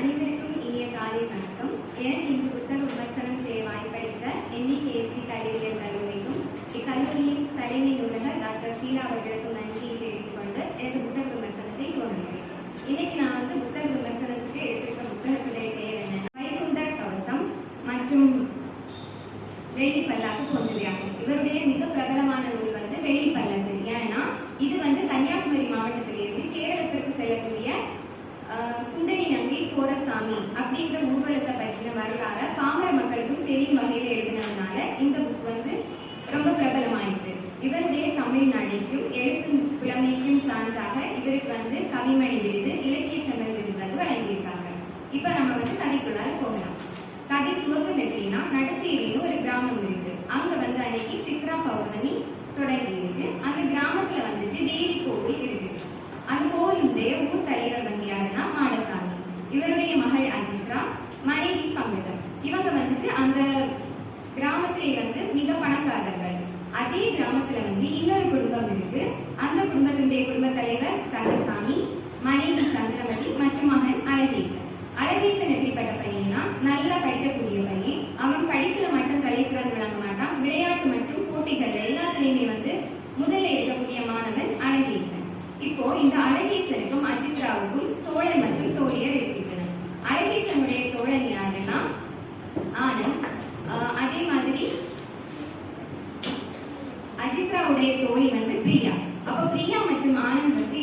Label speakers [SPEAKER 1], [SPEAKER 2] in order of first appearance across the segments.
[SPEAKER 1] அனைவருக்கும் இனிய காலை வணக்கம். எனக்கு இன்று புத்தக விமர்சனம் செய்ய வாய்ப்பளித்த NEKSD கல்வியியல் கல்லூரிக்கும் இக்கல்லூரியின் தலைமை நூலகர் டாக்டர் ஷீலா அவர்களுக்கும் நன்றியை தெரிவித்துக் கொண்டு எனது புத்தக விமர்சனத்தை துவங்குகிறேன். இன்னைக்கு நான் புத்தக விமர்சனத்துக்கு எடுத்திருக்க புத்தகத்துடைய பெயர் என்ன, வைகுண்ட கவசம் மற்றும் வெள்ளி பல்லாக்கு போன்றவையாகும். இவருடைய மிக பிரபலமான நூல் வெள்ளி பல்லாக்கு. ஏன்னா இது கன்னியாகுமரி மாவட்டத்திலிருந்து கேரளத்திற்கு செல்லக்கூடிய குந்தணி நங்கை கோரசாமி அப்படின்ற ஊர்வலத்தை பற்றின வரலாற பாமர மக்களுக்கும் தெரியும் வகையில் எழுதினதுனால இந்த புக் ரொம்ப பிரபலமாயிடுச்சு. இவருடைய தமிழ் நடைக்கும் எழுத்து புலமைக்கும் சான்றாக இவருக்கு கவிமணி விருது, இலக்கிய சங்கல் விருது வழங்கியிருக்காங்க. இப்ப நம்ம கதைக்குள்ளார போகலாம். கதை துவக்கம் எப்படின்னா, நடுத்தீரின்னு ஒரு கிராமம் இருக்கு. அங்க அன்னைக்கு சித்ரா பௌர்ணமி தொடங்கி இருக்கு. அந்த கிராமத்துல தேவி கோவில் இருக்கு. அந்த கோவிலுடைய ஊர் தலைவர் யாருன்னா மாடசாமி. இவருடைய மகள் அஜித்ரா, மனைவி பங்கஜம். இவங்க அந்த கிராமத்திலே மிக பணக்காரர்கள். அதே கிராமத்துல இன்னொரு குடும்பம் இருக்கு. அந்த குடும்பத்தினுடைய குடும்ப தலைவர் கந்தசாமி, மனைவி சந்திரமதி மற்றும் மகன் அழகேசன். அழகேசன் எப்படிப்பட்ட பையனா, நல்லா படிக்கக்கூடிய பையன். அவன் படிப்புல மட்டும் தலை சிறந்து விளங்க மாட்டான். விளையாட்டு மற்றும் போட்டிகள் எல்லாத்துலயுமே முதல்ல இருக்கக்கூடிய மாணவன் அழகேசன். இப்போ இந்த அழகேசனுக்கும் அஜித்ராவுக்கும் தோழன் மற்றும் தோழியர் இருக்கின்றனர். அழகேசனுடைய தோழன் யாருன்னா ஆனந்த். அதே மாதிரி அஜித்ராவுடைய தோழி பிரியா. அப்ப பிரியா மற்றும் ஆனந்த்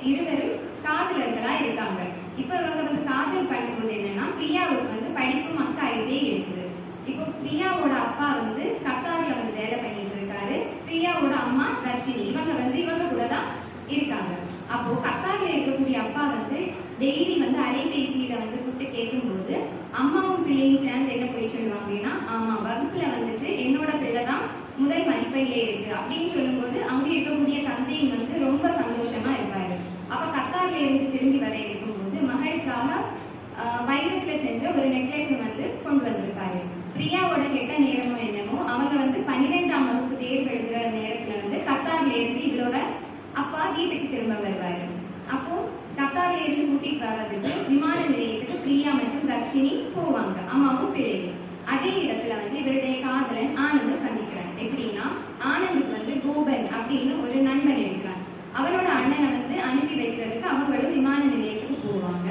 [SPEAKER 1] இருவரும் காதலர்களா இருக்காங்க. இப்ப இவங்க காதல் பண்ணும்போது என்னன்னா, பிரியாவுக்கு படிப்பு மக்காயிட்டே இருக்குது. இப்போ பிரியாவோட அப்பா கத்தார்ல வேலை பண்ணிட்டு இருக்காரு. பிரியாவோட அம்மா தர்ஷினி. இவங்க கூட தான் இருக்காங்க. அப்போ கத்தார்ல இருக்கக்கூடிய அப்பா டெய்லி அலைபேசியில கூப்பிட்டு கேட்கும்போது அம்மாவும் பிள்ளையும் சேர்ந்து என்ன போய் சொல்லுவாங்கன்னா, ஆமா வகுப்புல என்னோட பிள்ளை தான் முதல் மதிப்பெண்லே இருக்கு அப்படின்னு சொல்லும்போது அங்க இருக்கக்கூடிய தந்தையும் ரொம்ப சந்தோஷமா இருப்பாரு. அப்ப கத்தார்ல இருந்து திரும்பி வர இருக்கும்போது மகளுக்காக வைரத்துல செஞ்ச ஒரு நெக்லஸ் கொண்டு வந்திருப்பாரு. பிரியாவோட கெட்ட நேரமோ என்னமோ, அவங்க 12ஆம் வகுப்பு தேர்வு எழுதுற நேரத்துல கத்தார்ல இருந்து இவளோட அப்பா வீட்டுக்கு திரும்ப வருவாரு. அப்போ கத்தார்ல இருந்து கூட்டிட்டு வர்றதுக்கு விமான நிலையத்துக்கு பிரியா மற்றும் தர்ஷினி போவாங்க, அம்மாவும் பிள்ளையும். அதே இடத்துல இவருடைய காதலன் ஆனந்த சந்திக்கிறான். எப்படின்னா, ஆனந்துக்கு கோபன் அப்படின்னு ஒரு நண்பன் இருக்கிறான். அவனோட அண்ணனை அனுப்பி வைக்கிறதுக்கு அவங்களும் விமான நிலையத்துக்கு போவாங்க.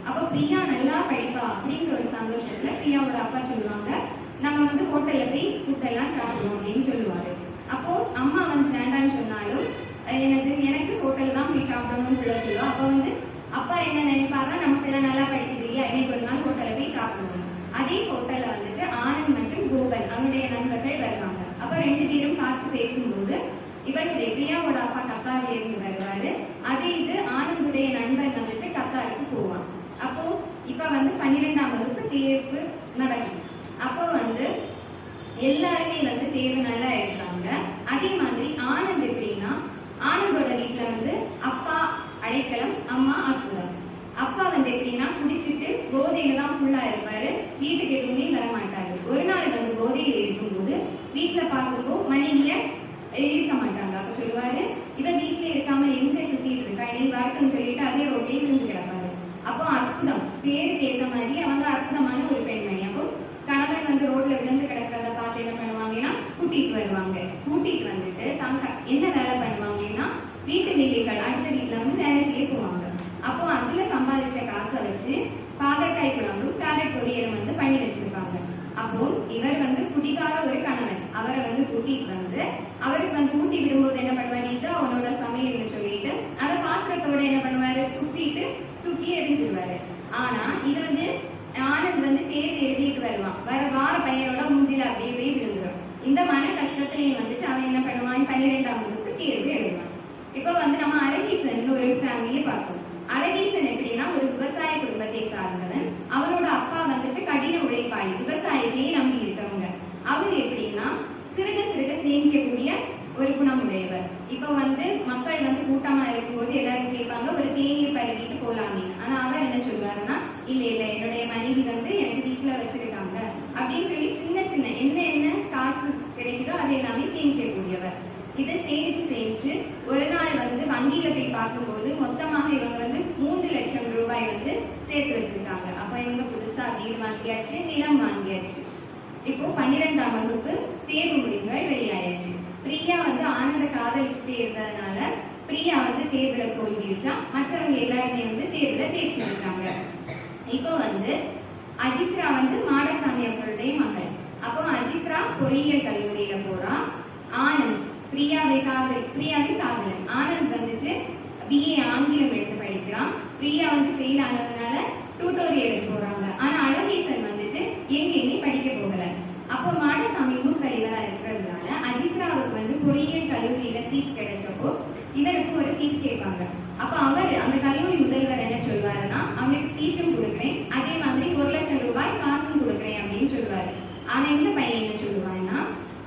[SPEAKER 1] அப்போ பிரியா நல்லா படிப்பா அப்படிங்கிற ஒரு சந்தோஷத்துல பிரியாவோட அப்பா சொல்லுவாங்க, நம்ம ஹோட்டல்ல போய் ஃபுட் எல்லாம் சாப்பிடுவோம் அப்படின்னு சொல்லுவாரு. அப்போ அம்மா வேண்டான்னு சொன்னாலும் எனக்கு ஹோட்டல் தான் போய் சாப்பிடணும்னு பிள்ளை சொல்லுவோம். அப்போ அப்பா என்ன நினைப்பாருன்னா, நம்ம பிள்ளை நல்லா படிக்குது இல்லையா, இன்னைக்கு ஒரு நாள் ஹோட்டல்ல போய் சாப்பிடுவோம். அதே ஹோட்டல்ல ஆனந்த் மற்றும் கோபன் அவனுடைய நண்பர்கள் வருவாங்க. அப்ப ரெண்டு பேரும் பார்த்து பேசும்போது இவனுடைய பிரியாவோட அப்பா கத்தார்ல இருந்து வருவாரு. அதே இது ஆனந்துடைய நண்பன் கத்தாருக்கு போவான். அப்போ இப்ப 12ஆம் வகுப்பு தேர்வு நடக்கும். அப்போ எல்லாருமே தேர்வு நல்லா எடுத்தாங்க. அதே மாதிரி ஆனந்த் எப்படின்னா, ஆனந்தோட வீட்டுல அப்பா அடைக்கலம், அம்மா அற்புதம். அப்பா எப்படின்னா குடிச்சிட்டு போதையில தான் ஃபுல்லா இருப்பாரு. வீட்டுக்கு எதுவுமே வரமாட்டாரு. ஒரு நாள் போதையில இருக்கும்போது வீட்டுல பார்க்கும்போது மனைவிய இருக்க மாட்டாங்க. அப்ப சொல்லுவாரு, இவ வீட்டுல இருக்காம எங்க சுத்திட்டு இருக்கா, என்னை வரட்டுன்னு சொல்லிட்டு அதே ரோட்டையே விழுந்து கிடப்பாரு. அப்போ அற்புதம், பேருக்கு ஏற்ற மாதிரி அவங்க அற்புதமான ஒரு பெண்மணி. அப்போ கணவன் ரோட்ல விழுந்து கிடக்கிறத பார்த்து என்ன பண்ணுவாங்கன்னா, கூட்டிட்டு வருவாங்க. கூட்டிட்டு தாங்க என்ன வேலை பண்ணுவாங்கன்னா, வீட்டு வேலைகள் அடுத்த வீட்டுல வேலை செய்ய போவாங்க. அப்போ அதுல சம்பாதிச்ச காசை வச்சு பாகற்காய் குழம்பும் கேரட் பொரியலும் பண்ணி வச்சிருப்பாங்க. அப்போ இவர் குடிகார ஒரு கணவன். அவரை கூட்டிட்டு அவருக்கு ஊட்டி விடும்போது என்ன பண்ணுவாரு, இது அவனோட சமையல்னு சொல்லிட்டு அதை பாத்திரத்தோட என்ன பண்ணுவாரு, தூக்கி எரிஞ்சிருவாரு. ஆனா இது ஆனந்த் தேர்வு எழுதிட்டு வருவான். வார பையனோட மூஞ்சில அப்படியே விழுந்துடும். இந்த மன கஷ்டத்திலையும் அவன் என்ன பண்ணுவான், 12ஆம் வகுப்பு தேர்வு எழுதுவான். இப்போ நம்ம அழகேசன் ஒரு ஃபேமிலியை பார்த்தோம். அழகேசன் எப்படின்னா ஒரு விவசாய குடும்பத்தை சார்ந்தவன். அவரோட அப்பா கடின உழைப்பாளி, விவசாயத்தையே நம்பி இருக்கவங்க. அவர் எப்படின்னா சிறுக சேமிக்கக்கூடிய ஒரு குணமுடையவர். இப்போ மக்கள் கூட்டமா இருக்கும்போது எல்லாரும் கேட்பாங்க, ஒரு தேநீர் பருகிட்டு போலாமே. ஆனா அவர் என்ன சொல்றாருன்னா, இல்ல என்னுடைய மனைவி எனக்கு வீட்டுல வச்சிருக்காங்க அப்படின்னு சொல்லி சின்ன என்ன காசு கிடைக்குதோ அதை எல்லாமே சேமிக்கக்கூடியவர். இதை சேமிச்சு ஒரு நாள் வங்கியில போய் பார்க்கும்போது மொத்தமாக இவங்க 3 லட்சம் ரூபாய் சேர்த்து வச்சிருக்காங்க. அப்ப வீடு வாங்கியாச்சு, நிலம் வாங்கியாச்சு. இப்போ 12ஆம் வகுப்பு தேர்வு முடிவுகள் வெளியாயாச்சு. பிரியா வந்து ஆனந்த காதலிச்சுட்டே இருந்ததுனால பிரியா வந்து தேர்வுல தோல்வியுற்றா. மற்றவங்க எல்லாருமே வந்து தேர்வுல தேர்ச்சி பெற்றாங்க. இப்போ வந்து அஜித்ரா வந்து மாடசாமி அவர்களுடைய மகள். அப்போ அஜித்ரா பொறியியல் கல்லூரியில போறா. ஆனந்த் பிரியாவின் காதலன் ஆனந்த் வந்துட்டு BA ஆங்கிலம் எடுத்து படிக்கிறான். பிரியா வந்து ஃபெயில் ஆனதுனால டியூட்டோரியலுக்கு போறாங்க. ஆனா அழகேசன் வந்துட்டு எங்கேயுமே படிக்க போகல. அப்போ மாடசாமி ஊர் தலைவரா இருக்கிறதுனால அஜித்ராவுக்கு வந்து பொறியியல் கல்லூரியில சீட் கிடைச்சப்போ இவருக்கு ஒரு சீட் கேட்பாங்க. அப்ப அவர் அந்த கல்லூரி முதல்வர் என்ன சொல்வாருன்னா, அவனுக்கு சீட்டும் கொடுக்குறேன், அதே மாதிரி 1 லட்சம் ரூபாய் காசும் கொடுக்குறேன் அப்படின்னு சொல்லுவாரு. ஆனா இந்த பையன் என்ன சொல்லுவான்னா,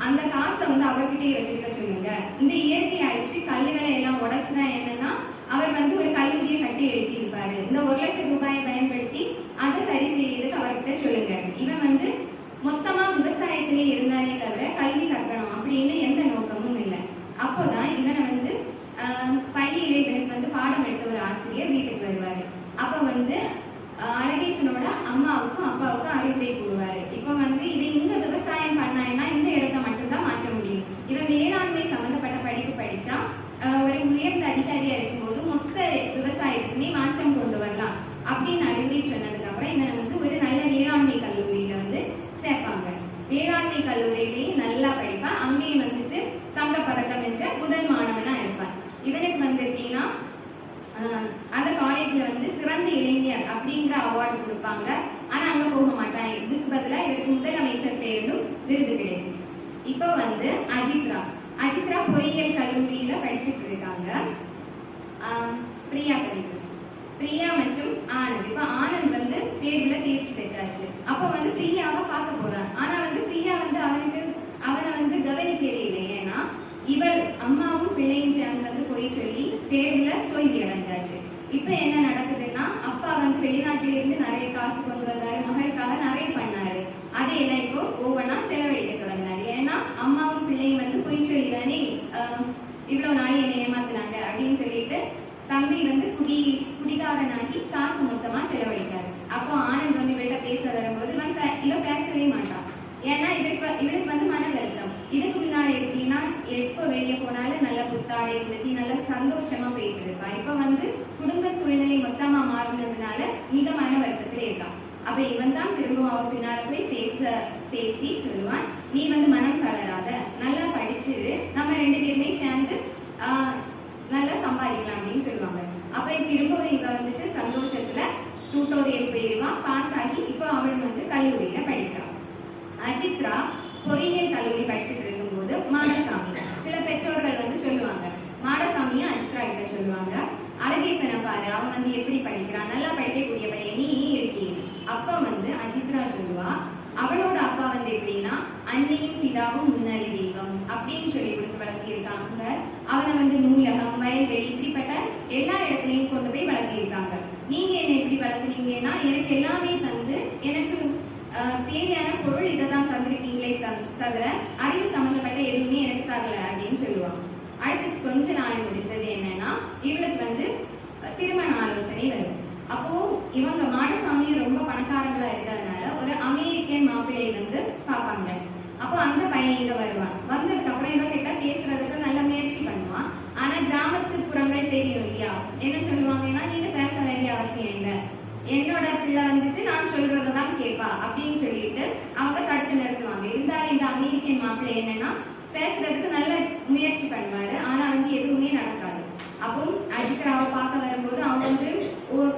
[SPEAKER 1] அந்த காசை வந்து அவர்கிட்டயே வச்சிருக்க சொல்லுங்க, இந்த இயற்கை அடிச்சு கல்லுகளை எல்லாம் உடைச்சுதான் என்னன்னா அவர் வந்து ஒரு கல்லூரியை கட்டி எழுப்பி இருப்பாரு. இந்த 1 லட்சம் ரூபாயை பயன்படுத்தி அதை சரி செய்யறதுக்கு அவர்கிட்ட சொல்லுங்க. இவன் வந்து மொத்தமா விவசாயத்திலே இருந்தானே தவிர கல்வி கற்கணும் அப்படின்னு எந்த நோக்கமும் இல்லை. அப்போதான் இவனை வந்து பள்ளியில இவனுக்கு வந்து பாடம் எடுத்த ஒரு ஆசிரியர் வீட்டுக்கு வருவாரு. அப்ப வந்து அழகேசனோட அம்மாவுக்கும் அப்பாவுக்கும் அறிவுரை கூறுவாரு. இப்ப வந்து இவன் இந்த விவசாயம் பண்ணான்னா இந்த இடத்த மட்டும்தான் மாற்ற முடியும். இவன் வேளாண்மை சம்பந்தப்பட்ட படிப்பு படிச்சா ஒரு உயர்ந்த அதிகாரியா இருக்கும்போது மொத்த விவசாயத்துக்குமே மாற்றம் கொண்டு வரலாம் அப்படின்னு அறிவுரை சொன்னதுக்கு அப்புறம் இவனை வந்து ஒரு நல்ல வேளாண்மை கல்லூரியில வந்து சேர்ப்பாங்க. வேளாண்மை கல்லூரியிலேயே நல்லா படிப்பான். அங்கேயும் வந்துட்டு தங்க பதக்கம் வென்ற முதல் மாணவனா இருப்பான். இவனுக்கு வந்து எப்படின்னா அந்த காலேஜ்ல வந்து சிறந்த இளைஞர் அப்படிங்கிற அவார்டு கொடுப்பாங்க. ஆனா அங்க போக மாட்டான். இதுக்கு பதிலா இவருக்கு முதலமைச்சர் பேருந்தும் விருது கிடைக்கும். இப்போ வந்து அஜித்ரா பொறியியல் கல்லூரியில படிச்சுட்டு இருக்காங்க. பிரியா மற்றும் ஆனந்த். இப்ப ஆனந்த் வந்து தேர்வுல தேர்ச்சி பெற்றாச்சு. அப்ப வந்து பிரியாவை பார்க்க போறான். ஆனா வந்து பிரியா வந்து அவனை வந்து கவனிக்கவே இல்லை. ஏன்னா இவள் அம்மாவும் பிள்ளையும் சேர்ந்து வந்து போய் சொல்லி தேர்வுல தோல்வி அடைஞ்சாச்சு. இப்ப என்ன நடக்குதுன்னா, அப்பா வந்து வெளிநாட்டில இருந்து நிறைய காசு கொண்டு வந்தாரு, மகளுக்காக நிறைய பண்ணாரு. அதையெல்லாம் இப்போ ஒவ்வொன்னா செலவழிக்க தொடங்கினாரு. ஏன்னா அம்மாவும் பிள்ளையும் வந்து போய் சொல்லி தானே இவ்வளவு நாள் என்னை ஏமாத்தினாங்க அப்படின்னு சொல்லிட்டு தம்பி வந்து குடிகாரனாகி காசு மொத்தமா செலவழித்தாரு. அப்போ ஆனந்த் வந்து இவள்கிட்ட பேச வரும்போது இவ பேசவே மாட்டான். ஏன்னா இவளுக்கு வந்து மன வருத்தம். இதுக்கு முன்னாடி எப்படின்னா எப்போ வெளியே போனாலும் நல்ல புத்தாடை இருந்துச்சு, நல்ல சந்தோஷமா போயிட்டு இருப்பா. இப்ப வந்து குடும்ப சூழ்நிலை மொத்தமா மாறினதுனால மிக மன வருத்தத்திலே இருக்கான். அப்ப இவன் தான் திரும்ப அவ பின்னால போய் பேசி சொல்லுவான், நீ வந்து மனம் தளராத, நல்லா படிச்சுரு, நம்ம 2 பேருமே சேர்ந்து நல்லா சம்பாதிக்கலாம் அப்படின்னு சொல்லுவாங்க. அப்ப திரும்பவும் இவ வந்துட்டு சந்தோஷத்துல டியூட்டோரியல் போயிருவான், பாஸ் ஆகி இப்போ அவள் வந்து கல்லூரியில படிக்கிறான். அஜித்ரா பொறியியல் கல்லூரி படிச்சுட்டு இருக்கும்போது மாடசாமி சில பெற்றோர்கள் வந்து சொல்லுவாங்க, மாடசாமியும் அஜித்ரா கிட்ட சொல்லுவாங்க, அழகேசனை பாரு, அவன் வந்து எப்படி படிக்கிறான், நல்லா படிக்கக்கூடிய பையன், நீ இருக்கே. அப்ப வந்து அஜித்ரா சொல்லுவா, அவளோட அப்பா வந்து எப்படின்னா அன்னையும் பிதாவும் முன்னறி தெய்வம் அப்படின்னு சொல்லி கொடுத்து வளர்த்திருக்காங்க. அவனை வந்து நூலகம், வயல்வெளி இப்படிப்பட்ட எல்லா இடத்துலையும் கொண்டு போய் வளர்த்திருக்காங்க. நீங்க என்ன எப்படி வளர்த்துனீங்கன்னா, எனக்கு எல்லாமே தந்து எனக்கு தேவையான பொருள் இதை தான் தந்திருக்கீங்களே தவிர அறிவு சம்பந்தப்பட்ட எதுவுமே எனக்கு தரல அப்படின்னு சொல்லுவாங்க. அடுத்து கொஞ்ச நாள் முடிச்சது என்னன்னா, இவளுக்கு வந்து திருமண ஆலோசனை வரும். அப்போ இவங்க மாடசாமியும் ரொம்ப பணக்காரங்களா இருக்கிறதுனால ஒரு அமெரிக்கன் மாப்பிள்ளையை வந்து பார்ப்பாங்க. அப்போ அந்த பையன் இங்க வருவான். வந்ததுக்கு அப்புறம் இவ கிட்ட பேசுறதுக்கு நல்ல முயற்சி பண்ணுவான். ஆனா கிராமத்து புறங்கள் தெரியும் இல்லையா, என்ன சொல்லுவாங்கன்னா, நீங்க பேச வேண்டிய அவசியம் இல்லை, என்னோட பிள்ளை வந்துட்டு நான் சொல்றதான் கேட்பா அப்படின்னு சொல்லிட்டு அவங்க தடுத்து நிறுத்துவாங்க. இருந்தாலும் இந்த அமெரிக்கன் மாப்பிள்ளை என்னன்னா பேசுறதுக்கு நல்ல முயற்சி பண்ணுவாரு. ஆனா வந்து எதுவுமே நடக்காது. அப்போ அஜித்ராவை பார்க்க வரும்போது அவன் வந்து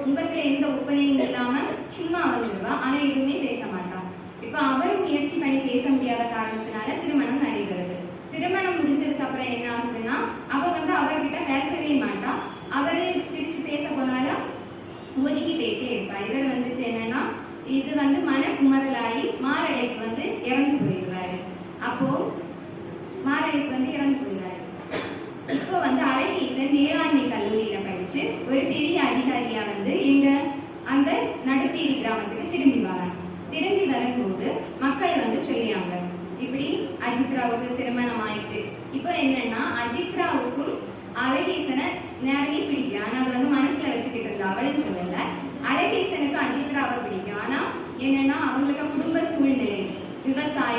[SPEAKER 1] முகத்துல எந்த ஒப்பனையும் இல்லாம சும்மா வந்துடுவா. ஆனா எதுவுமே பேச மாட்டான். இப்ப அவரும் முயற்சி பண்ணி பேச முடியாத காரணத்தினால திருமணம் நடைபெறுது. திருமணம் முடிஞ்சதுக்கு அப்புறம் என்ன ஆகுதுன்னா, அவ வந்து அவர்கிட்ட பேசவே மாட்டான். அவரு சிரிச்சு பேச போனாலும் ஒதுக்கி போயிட்டே இருப்பா. இவர் வந்துட்டு என்னன்னா, இது வந்து மனக்குமரலாகி மாரடைப்பு வந்து இறந்து போயிடுறாரு. அப்போ மாரடைப்பு வந்து இறந்து போயிடுறாரு. இப்போ வந்து அழகேசன் வேளாண்மை கல்லூரியில படிச்சு ஒரு பெரிய அதிகாரியா வந்து எங்க அந்த நடுத்தேரி கிராமத்துக்கு திரும்பி வராங்க. திரும்பி வரும்போது மக்கள் வந்து சொல்லியாங்க, இப்படி அஜித்ராவுக்கு திருமணம் ஆயிடுச்சு. இப்போ என்னன்னா, அஜித்ராவுக்கும் அழகேசனை நேரமே பிடிக்கும். ஆனா அது வந்து மனசுல வச்சுக்கிட்டு இருந்தா, அவளும் சொல்லல. அழகேசனுக்கு அஜித்ராவை பிடிக்கும். ஆனா என்னன்னா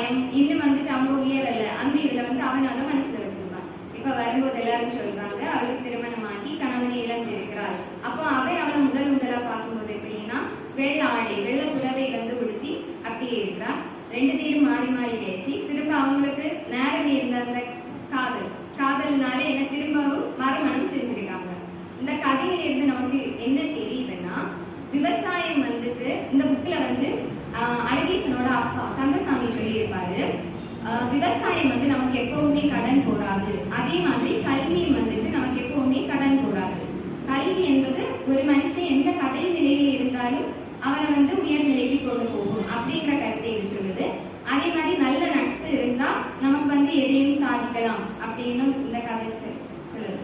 [SPEAKER 1] விவசாயம் இன்னும் வந்துட்டு அவங்க உயரல, அந்த இதுல வந்து அவன் அதை மனசுல வச்சிருப்பான். இப்ப வரும்போது எல்லாரும் சொல்றாங்க அவளுக்கு திருமணமாகி கணவனை இழந்திருக்கிறாள். அப்போ அவளை முதலா பார்க்கும்போது எப்படின்னா வெள்ள ஆடை வெள்ள புடவை வந்து உடுத்தி அப்படியே இருக்கிறா. ரெண்டு பேரும் மாறி மாறி பேசி திரும்ப அவங்களுக்கு நேரம் இருந்த அந்த காதல்னால என்ன திரும்பவும் மறுமணம் செஞ்சிருக்காங்க. இந்த கதையில இருந்து நமக்கு என்ன தெரியுதுன்னா, விவசாயம் வந்துட்டு இந்த புக்ல வந்து அழகேசனோட அப்பா கந்தசாமி சொல்லியிருப்பாரு, விவசாயம் வந்து நமக்கு எப்பவுமே கடன் போடாது, அதே மாதிரி கல்வியும் வந்துட்டு நமக்கு எப்பவுமே கடன் போடாது. கல்வி என்பது ஒரு மனுஷன் எந்த கடை நிலையில இருந்தாலும் அவனை வந்து உயர்நிலைக்கு கொண்டு போகும் அப்படிங்கிற கருத்தை இது சொல்லுது. அதே மாதிரி நல்ல நட்பு இருந்தா நமக்கு வந்து எதையும் சாதிக்கலாம் அப்படின்னு இந்த கதை சொல்லுது.